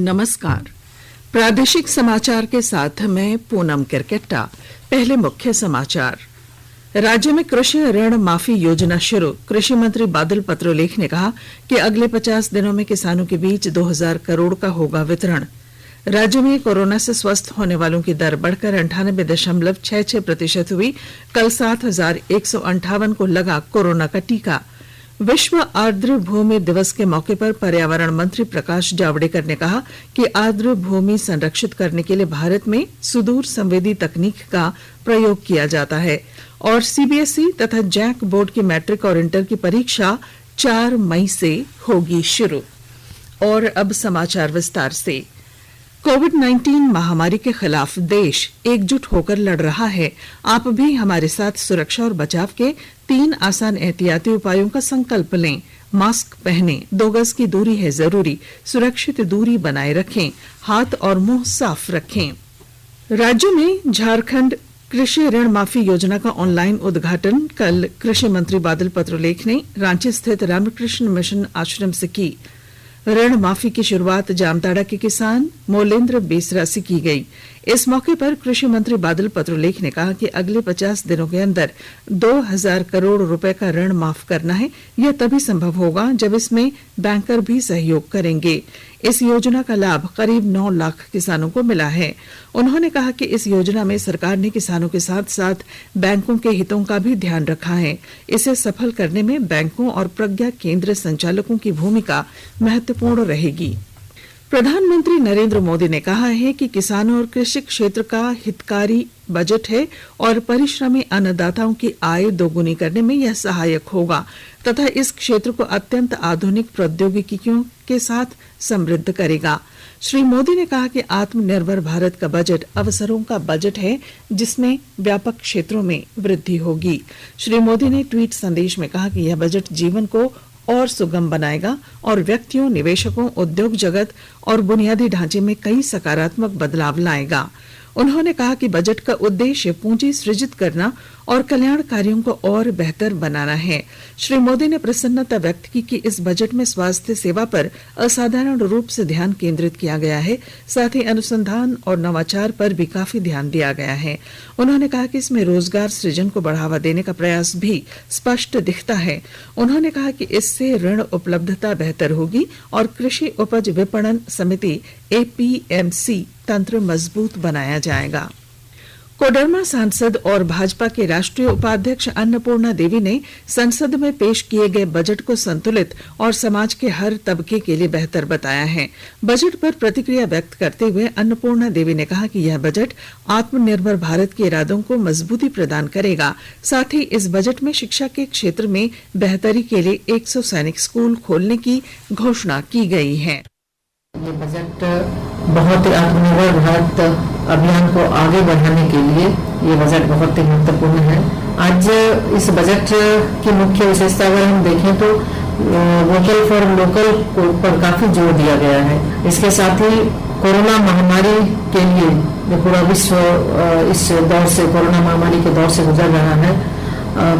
नमस्कार। प्रादेशिक समाचार के साथ मैं पूनम किरकेट्टा। पहले मुख्य समाचार। राज्य में कृषि ऋण माफी योजना शुरू। कृषि मंत्री बादल पत्रलेख ने कहा कि अगले 50 दिनों में किसानों के बीच 2000 करोड़ का होगा वितरण। राज्य में कोरोना से स्वस्थ होने वालों की दर बढ़कर 98.66% हुई। कल 7158 को लगा कोरोना का टीका। विश्व आर्द्र भूमि दिवस के मौके पर पर्यावरण मंत्री प्रकाश जावड़ेकर ने कहा कि आर्द्र भूमि संरक्षित करने के लिए भारत में सुदूर संवेदी तकनीक का प्रयोग किया जाता है। और सीबीएसई तथा जैक बोर्ड की मैट्रिक और इंटर की परीक्षा 4 मई से होगी शुरू। और अब समाचार विस्तार से। कोविड-19 महामारी के खिलाफ देश एकजुट होकर लड़ रहा है। आप भी हमारे साथ सुरक्षा और बचाव के 3 आसान एहतियाती उपायों का संकल्प लें। मास्क पहनें, 2 गज की दूरी है जरूरी, सुरक्षित दूरी बनाए रखें, हाथ और मुंह साफ रखें। राज्य में झारखंड कृषि ऋण माफी योजना का ऑनलाइन उद्घाटन कल कृषि मंत्री बादल पत्रलेख ने रांची स्थित रामकृष्ण मिशन आश्रम से की। ऋण माफी की शुरुआत जामताड़ा के किसान मोलेंद्र बेसरा से की गई। इस मौके पर कृषि मंत्री बादल पत्रलेख ने कहा कि अगले 50 दिनों के अंदर 2000 करोड़ रुपए का ऋण माफ करना है। यह तभी संभव होगा जब इसमें बैंकर भी सहयोग करेंगे। इस योजना का लाभ करीब 9 लाख किसानों को मिला है। उन्होंने कहा कि इस योजना में सरकार ने किसानों के साथ साथ बैंकों के हितों का भी ध्यान रखा है। इसे सफल करने में बैंकों और प्रज्ञा केंद्र संचालकों की भूमिका महत्वपूर्ण रहेगी। प्रधानमंत्री नरेंद्र मोदी ने कहा है कि किसानों और कृषि क्षेत्र का हितकारी बजट है और परिश्रमी अन्नदाताओं की आय दोगुनी करने में यह सहायक होगा तथा इस क्षेत्र को अत्यंत आधुनिक प्रौद्योगिकियों के साथ समृद्ध करेगा। श्री मोदी ने कहा कि आत्मनिर्भर भारत का बजट अवसरों का बजट है जिसमें व्यापक क्षेत्रों में वृद्धि होगी। श्री मोदी ने ट्वीट संदेश में कहा कि यह बजट जीवन को और सुगम बनाएगा और व्यक्तियों, निवेशकों, उद्योग जगत और बुनियादी ढांचे में कई सकारात्मक बदलाव लाएगा। उन्होंने कहा कि बजट का उद्देश्य पूंजी सृजित करना और कल्याण कार्यों को और बेहतर बनाना है। श्री मोदी ने प्रसन्नता व्यक्त की कि इस बजट में स्वास्थ्य सेवा पर असाधारण रूप से ध्यान केंद्रित किया गया है। साथ ही अनुसंधान और नवाचार पर भी काफी ध्यान दिया गया है। उन्होंने कहा कि इसमें रोजगार सृजन को बढ़ावा देने का प्रयास भी स्पष्ट दिखता है। उन्होंने कहा कि इससे ऋण उपलब्धता बेहतर होगी और कृषि उपज विपणन समिति एपीएमसी तंत्र मजबूत बनाया जाएगा। कोडरमा सांसद और भाजपा के राष्ट्रीय उपाध्यक्ष अन्नपूर्णा देवी ने संसद में पेश किए गए बजट को संतुलित और समाज के हर तबके के लिए बेहतर बताया है। बजट पर प्रतिक्रिया व्यक्त करते हुए अन्नपूर्णा देवी ने कहा कि यह बजट आत्मनिर्भर भारत के इरादों को मजबूती प्रदान करेगा। साथ ही इस बजट में शिक्षा के क्षेत्र में बेहतरी के लिए 100 सैनिक स्कूल खोलने की घोषणा की गई है। ये बजट बहुत ही आत्मनिर्भर भारत अभियान को आगे बढ़ाने के लिए ये बजट बहुत ही महत्वपूर्ण है। आज इस बजट की मुख्य विशेषता अगर हम देखें तो वोकल फॉर लोकल पर काफी जोर दिया गया है। इसके साथ ही कोरोना महामारी के लिए जो पूरा विश्व इस दौर से, कोरोना महामारी के दौर से गुजर रहा है,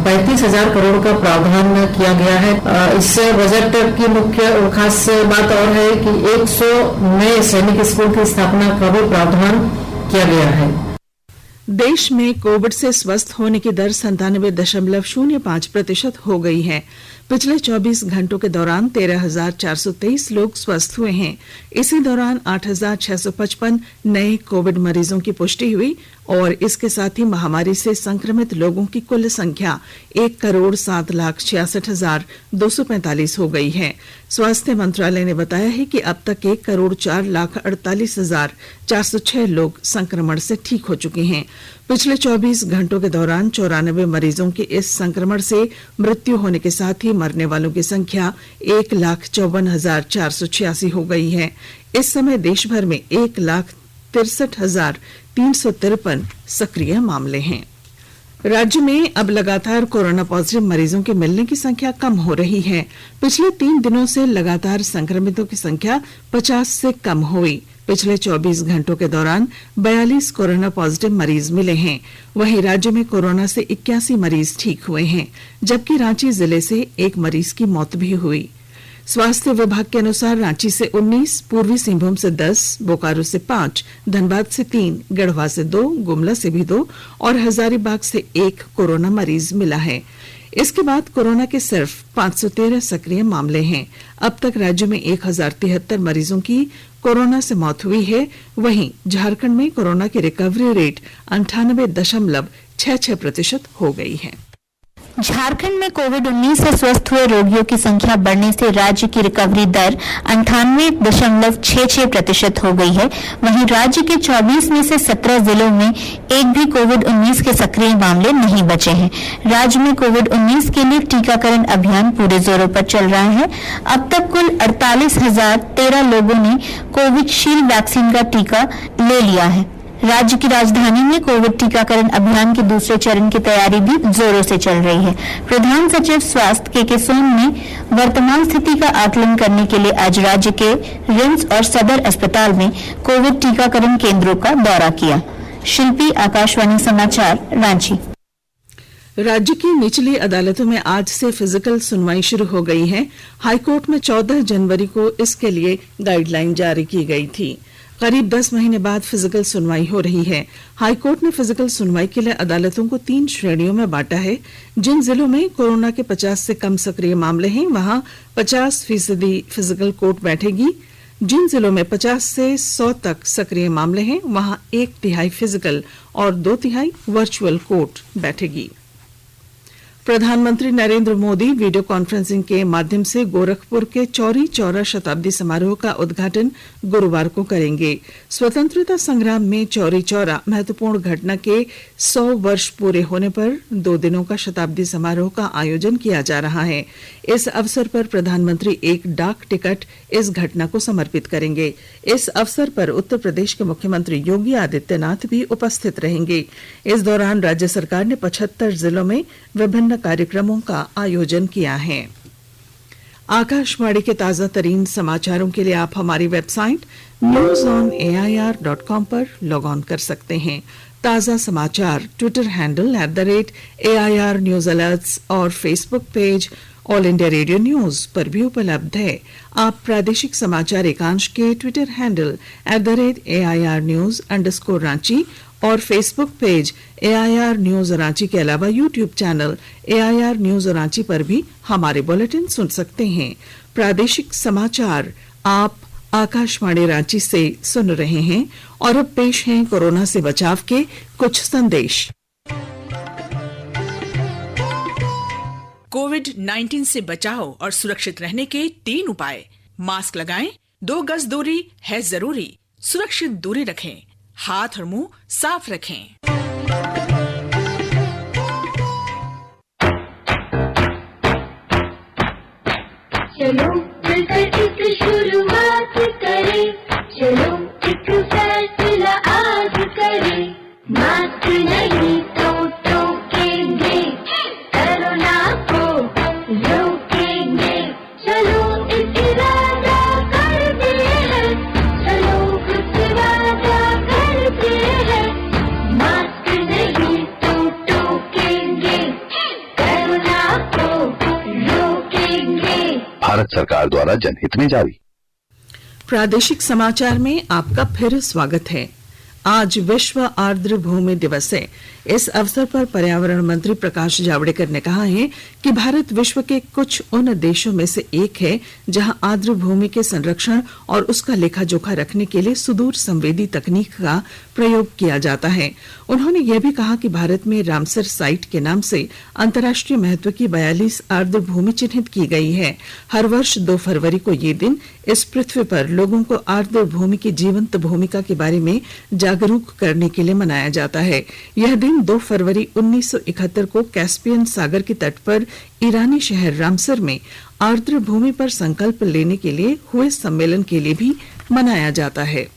35,000 करोड़ का प्रावधान किया गया है। इस बजट की मुख्य खास बात और है कि 100 नए सैनिक स्कूल की स्थापना का भी प्रावधान किया गया है। देश में कोविड से स्वस्थ होने की दर 97.05% हो गई है। पिछले 24 घंटों के दौरान 13,423 लोग स्वस्थ हुए हैं। इसी दौरान 8,655 नए कोविड मरीजों की पुष्टि हुई और इसके साथ ही महामारी से संक्रमित लोगों की कुल संख्या 1,07,66,245 हो गई है। स्वास्थ्य मंत्रालय ने बताया है कि अब तक 1,04,48,406 लोग संक्रमण से ठीक हो चुके हैं। पिछले 24 घंटों के दौरान 94 मरीजों की इस संक्रमण से मृत्यु होने के साथ ही मरने वालों की संख्या 1,54,486 हो गई है। इस समय देश भर में 1,63,353 सक्रिय मामले हैं। राज्य में अब लगातार कोरोना पॉजिटिव मरीजों के मिलने की संख्या कम हो रही है। पिछले 3 दिनों से लगातार संक्रमितों की संख्या 50 से कम हुई। पिछले 24 घंटों के दौरान 42 कोरोना पॉजिटिव मरीज मिले हैं। वहीं राज्य में कोरोना से 81 मरीज ठीक हुए हैं, जबकि रांची जिले से 1 मरीज की मौत भी हुई। स्वास्थ्य विभाग के अनुसार रांची से 19, पूर्वी सिंहभूम से 10, बोकारो से 5, धनबाद से 3, गढ़वा से 2, गुमला से भी 2 और हजारीबाग से 1 कोरोना मरीज मिला है। इसके बाद कोरोना के सिर्फ 513 सक्रिय मामले हैं। अब तक राज्य में 1073 मरीजों की कोरोना से मौत हुई है। वहीं झारखंड में कोरोना की रिकवरी रेट 98.66% हो गई है। झारखंड में कोविड-19 से स्वस्थ हुए रोगियों की संख्या बढ़ने से राज्य की रिकवरी दर 98.66% हो गई है। वहीं राज्य के 24 में से 17 जिलों में एक भी कोविड-19 के सक्रिय मामले नहीं बचे हैं। राज्य में कोविड-19 के लिए टीकाकरण अभियान पूरे जोरों पर चल रहा है। अब तक कुल 48,013 लोगों ने कोविशील्ड वैक्सीन का टीका ले लिया है। राज्य की राजधानी में कोविड टीकाकरण अभियान के दूसरे चरण की तैयारी भी जोरों से चल रही है। प्रधान सचिव स्वास्थ्य के सोन ने वर्तमान स्थिति का आकलन करने के लिए आज राज्य के रिम्स और सदर अस्पताल में कोविड टीकाकरण केंद्रों का दौरा किया। शिल्पी, आकाशवाणी समाचार, रांची। राज्य की निचली अदालतों में आज से फिजिकल सुनवाई शुरू हो गई है। हाईकोर्ट में 14 जनवरी को इसके लिए गाइडलाइन जारी की गई थी। करीब 10 महीने बाद फिजिकल सुनवाई हो रही है। हाईकोर्ट ने फिजिकल सुनवाई के लिए अदालतों को 3 श्रेणियों में बांटा है। जिन जिलों में कोरोना के 50 से कम सक्रिय मामले हैं वहां 50% फिजिकल कोर्ट बैठेगी। जिन जिलों में 50 से 100 तक सक्रिय मामले हैं वहां 1/3 फिजिकल और 2/3 वर्चुअल कोर्ट बैठेगी। प्रधानमंत्री नरेंद्र मोदी वीडियो कॉन्फ्रेंसिंग के माध्यम से गोरखपुर के चौरी चौरा शताब्दी समारोह का उद्घाटन गुरुवार को करेंगे। स्वतंत्रता संग्राम में चौरी चौरा महत्वपूर्ण घटना के 100 वर्ष पूरे होने पर 2 दिनों का शताब्दी समारोह का आयोजन किया जा रहा है। इस अवसर पर प्रधानमंत्री एक डाक टिकट इस घटना को समर्पित करेंगे। इस अवसर पर उत्तर प्रदेश के मुख्यमंत्री योगी आदित्यनाथ भी उपस्थित रहेंगे। इस दौरान राज्य सरकार ने 75 जिलों में विभिन्न कार्यक्रमों का आयोजन किया है। आकाशवाणी के ताजा तरीन समाचारों के लिए आप हमारी वेबसाइट newsonair.com पर लॉग ऑन कर सकते हैं। ताजा समाचार Twitter handle @AIR news alerts और Facebook page All India Radio news पर भी उपलब्ध है। आप प्रादेशिक समाचार एकांश के ट्विटर हैंडल @AIR news_रांची और Facebook page AIR news Ranchi के अलावा YouTube channel AIR news Ranchi पर भी हमारे बुलेटिन सुन सकते हैं। प्रादेशिक समाचार आप आकाशवाणी रांची से सुन रहे हैं और अब पेश हैं कोरोना से बचाव के कुछ संदेश। कोविड-19 से बचाव और सुरक्षित रहने के 3 उपाय। मास्क लगाएं, 2 गज दूरी है जरूरी, सुरक्षित दूरी रखें, हाथ और मुंह साफ रखें। चलो मिलकर एक शुरुआत करें, चलो एक फैसला आज करें। मास्क नहीं तो टोकेंगे, कोरोना को रोकेंगे। चलो एक इरादा करते हैं, चलो कुछ वादा करते हैं। मास्क नहीं तो टोकेंगे, कोरोना को रोकेंगे। भारत सरकार द्वारा जनहित में जारी। प्रादेशिक समाचार में आपका फिर स्वागत है। आज विश्व आर्द्र भूमि दिवस है। इस अवसर पर पर्यावरण मंत्री प्रकाश जावड़ेकर ने कहा है कि भारत विश्व के कुछ उन देशों में से एक है जहां आर्द्र भूमि के संरक्षण और उसका लेखा जोखा रखने के लिए सुदूर संवेदी तकनीक का प्रयोग किया जाता है। उन्होंने यह भी कहा कि भारत में रामसर साइट के नाम से अंतर्राष्ट्रीय महत्व की 42 आर्द्र भूमि चिन्हित की गई है। हर वर्ष 2 फरवरी को ये दिन इस पृथ्वी पर लोगों को आर्द्र भूमि की जीवंत भूमिका के बारे में जागरूक करने के लिए मनाया जाता है। यह दिन 2 फरवरी 1971 को कैस्पियन सागर के तट पर ईरानी शहर रामसर में आर्द्र भूमि पर संकल्प लेने के लिए हुए सम्मेलन के लिए भी मनाया जाता है।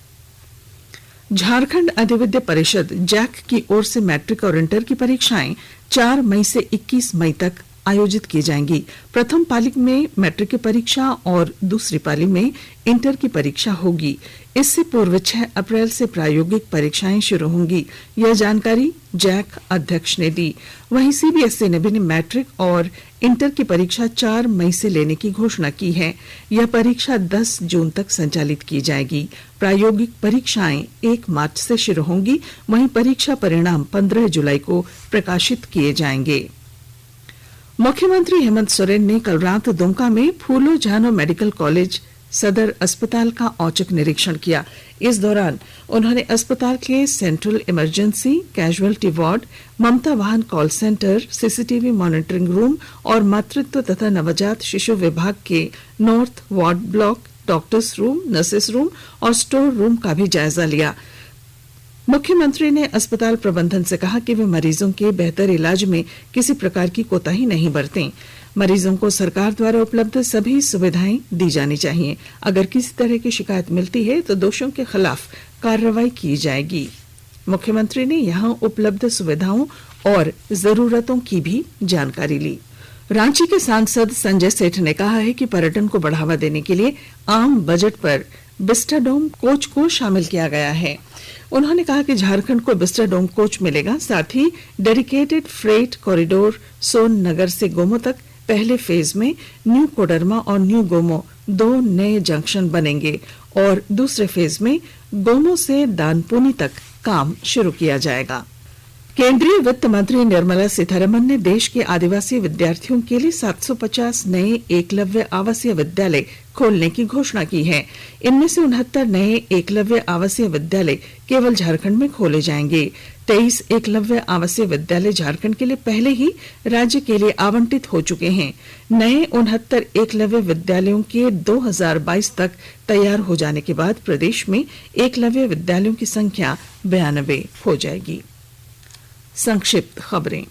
झारखंड अधिविद्य परिषद जैक की ओर से मैट्रिक और इंटर की परीक्षाएं 4 मई से 21 मई तक आयोजित की जाएंगी। प्रथम पाली में मैट्रिक की परीक्षा और दूसरी पाली में इंटर की परीक्षा होगी। इससे पूर्व 6 अप्रैल से प्रायोगिक परीक्षाएं शुरू होंगी। यह जानकारी जैक अध्यक्ष ने दी। वहीं सीबीएसई ने भी मैट्रिक और इंटर की परीक्षा 4 मई से लेने की घोषणा की है। यह परीक्षा 10 जून तक संचालित की जाएगी। प्रायोगिक परीक्षाएं 1 मार्च से शुरू होंगी। वहीं परीक्षा परिणाम 15 जुलाई को प्रकाशित किए जाएंगे। मुख्यमंत्री हेमंत सोरेन ने कल रात दुमका में फूलो झानो मेडिकल कॉलेज सदर अस्पताल का औचक निरीक्षण किया। इस दौरान उन्होंने अस्पताल के सेंट्रल इमरजेंसी, कैजुअल्टी वार्ड, ममता वाहन call centre, CCTV monitoring room और मातृत्व तथा नवजात शिशु विभाग के north ward block, doctors room, nurses room और स्टोर रूम का भी जायजा लिया। मुख्यमंत्री ने अस्पताल प्रबंधन से कहा कि वे मरीजों के बेहतर इलाज में किसी प्रकार की कोताही नहीं बरतें। मरीजों को सरकार द्वारा उपलब्ध सभी सुविधाएं दी जानी चाहिए। अगर किसी तरह की शिकायत मिलती है तो दोषियों के खिलाफ कार्रवाई की जाएगी। मुख्यमंत्री ने यहां उपलब्ध सुविधाओं और जरूरतों की भी जानकारी ली। रांची के सांसद संजय सेठ ने कहा है कि पर्यटन को बढ़ावा देने के लिए आम बजट पर विस्टाडोम कोच को शामिल किया गया है। उन्होंने कहा कि झारखंड को विस्टाडोम कोच मिलेगा। साथ ही dedicated freight corridor Son Nagar से गोमो तक पहले फेज में न्यू कोडरमा और न्यू गोमो 2 नए जंक्शन बनेंगे और दूसरे फेज में गोमो से दानपुनी तक काम शुरू किया जाएगा। केंद्रीय वित्त मंत्री निर्मला सीतारमण ने देश के आदिवासी विद्यार्थियों के लिए 750 नए एकलव्य आवासीय विद्यालय खोलने की घोषणा की है। इनमें से 69 नए एकलव्य आवासीय विद्यालय केवल झारखंड में खोले जाएंगे। 23 एकलव्य आवासीय विद्यालय झारखंड के लिए पहले ही राज्य के लिए आवंटित हो चुके हैं। नए 69 एकलव्य विद्यालयों के 2022 तक तैयार हो जाने के बाद प्रदेश में एकलव्य विद्यालयों की संख्या 92 हो जाएगी। संक्षिप्त खबरें।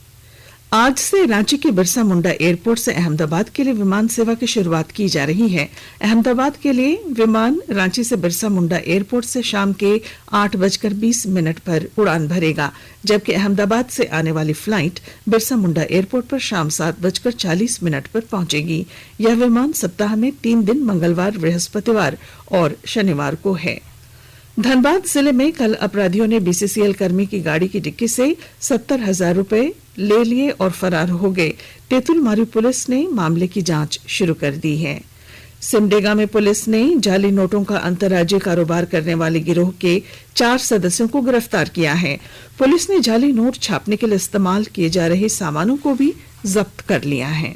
आज से रांची के बिरसा मुंडा एयरपोर्ट से अहमदाबाद के लिए विमान सेवा की शुरुआत की जा रही है। अहमदाबाद के लिए विमान रांची से बिरसा मुंडा एयरपोर्ट से शाम के 8:20 पर उड़ान भरेगा, जबकि अहमदाबाद से आने वाली फ्लाइट बिरसा मुंडा एयरपोर्ट पर शाम 7:40 पर पहुंचेगी। यह विमान सप्ताह में 3 दिन मंगलवार, बृहस्पतिवार और शनिवार को है। धनबाद जिले में कल अपराधियों ने बीसीसीएल कर्मी की गाड़ी की डिक्की से 70,000 रुपए ले लिए और फरार हो गए। तेतुलमारी पुलिस ने मामले की जांच शुरू कर दी है। सिमडेगा में पुलिस ने जाली नोटों का अंतर्राज्यीय कारोबार करने वाले गिरोह के 4 सदस्यों को गिरफ्तार किया है। पुलिस ने जाली नोट छापने के लिए इस्तेमाल किए जा रहे सामानों को भी जब्त कर लिया है।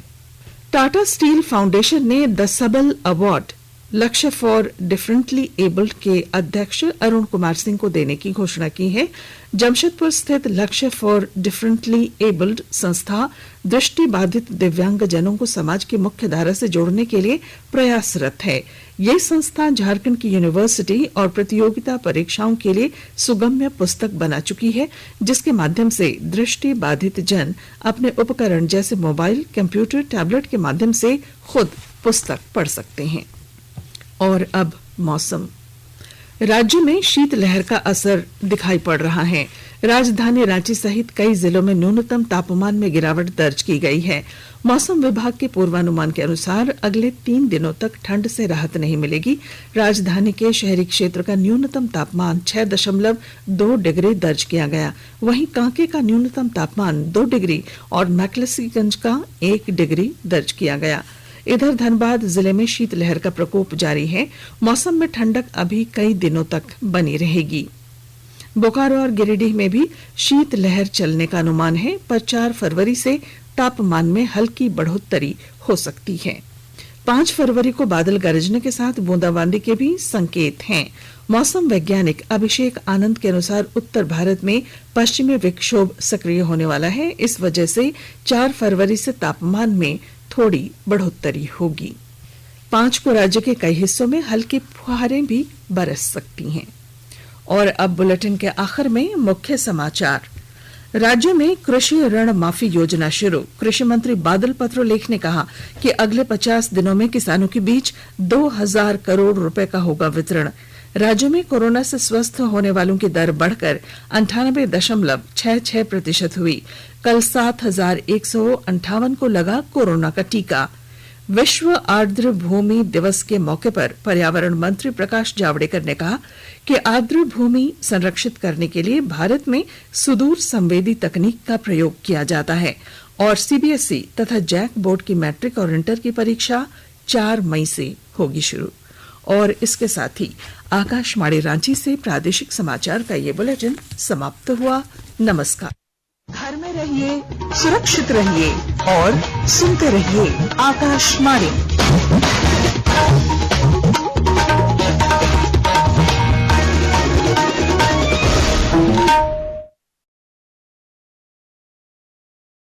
टाटा स्टील फाउंडेशन ने द सबल अवार्ड लक्ष्य फॉर डिफरेंटली एबल्ड के अध्यक्ष अरुण कुमार सिंह को देने की घोषणा की है। जमशेदपुर स्थित लक्ष्य फॉर डिफरेंटली एबल्ड संस्था दृष्टि बाधित दिव्यांग जनों को समाज की मुख्य धारा से जोड़ने के लिए प्रयासरत है। ये संस्था झारखंड की यूनिवर्सिटी और प्रतियोगिता परीक्षाओं के लिए सुगम्य पुस्तक बना चुकी है, जिसके माध्यम से दृष्टि बाधित जन अपने उपकरण जैसे मोबाइल, कंप्यूटर, टैबलेट के माध्यम से खुद पुस्तक पढ़ सकते हैं। और अब मौसम। राज्य में शीतलहर का असर दिखाई पड़ रहा है। राजधानी रांची सहित कई जिलों में न्यूनतम तापमान में गिरावट दर्ज की गई है। मौसम विभाग के पूर्वानुमान के अनुसार अगले 3 दिनों तक ठंड से राहत नहीं मिलेगी। राजधानी के शहरी क्षेत्र का न्यूनतम तापमान 6.2 डिग्री दर्ज किया गया। वहीं कांके का न्यूनतम तापमान 2 डिग्री और मैक्लसीगंज का 1 डिग्री दर्ज किया गया। इधर धनबाद जिले में शीतलहर का प्रकोप जारी है। मौसम में ठंडक अभी कई दिनों तक बनी रहेगी। बोकारो और गिरिडीह में भी शीतलहर चलने का अनुमान है, पर 4 फरवरी से तापमान में हल्की बढ़ोतरी हो सकती है। 5 फरवरी को बादल गरजने के साथ बूंदाबांदी के भी संकेत हैं। मौसम वैज्ञानिक अभिषेक आनंद के अनुसार उत्तर भारत में पश्चिमी विक्षोभ सक्रिय होने वाला है। इस वजह से 4 फरवरी से तापमान में थोड़ी बढ़ोतरी होगी। 5 को राज्य के कई हिस्सों में हल्की फुहारें भी बरस सकती हैं। और अब बुलेटिन के आखिर में मुख्य समाचार। राज्य में कृषि ऋण माफी योजना शुरू। कृषि मंत्री बादल पत्रलेख ने कहा कि अगले 50 दिनों में किसानों के बीच 2000 करोड़ रुपए का होगा वितरण। राज्य में कोरोना से स्वस्थ होने वालों की दर बढ़कर 98.66% हुई। कल 7158 को लगा कोरोना का टीका। विश्व आर्द्र भूमि दिवस के मौके पर पर्यावरण मंत्री प्रकाश जावड़ेकर ने कहा कि आर्द्र भूमि संरक्षित करने के लिए भारत में सुदूर संवेदी तकनीक का प्रयोग किया जाता है और सीबीएसई तथा जैक बोर्ड की मैट्रिक और इंटर की परीक्षा 4 मई से होगी शुरू। और इसके साथ ही आकाशवाणी रांची से प्रादेशिक समाचार का ये बुलेटिन समाप्त हुआ। नमस्कार। घर में रहिए, सुरक्षित रहिए और सुनते रहिए आकाशवाणी।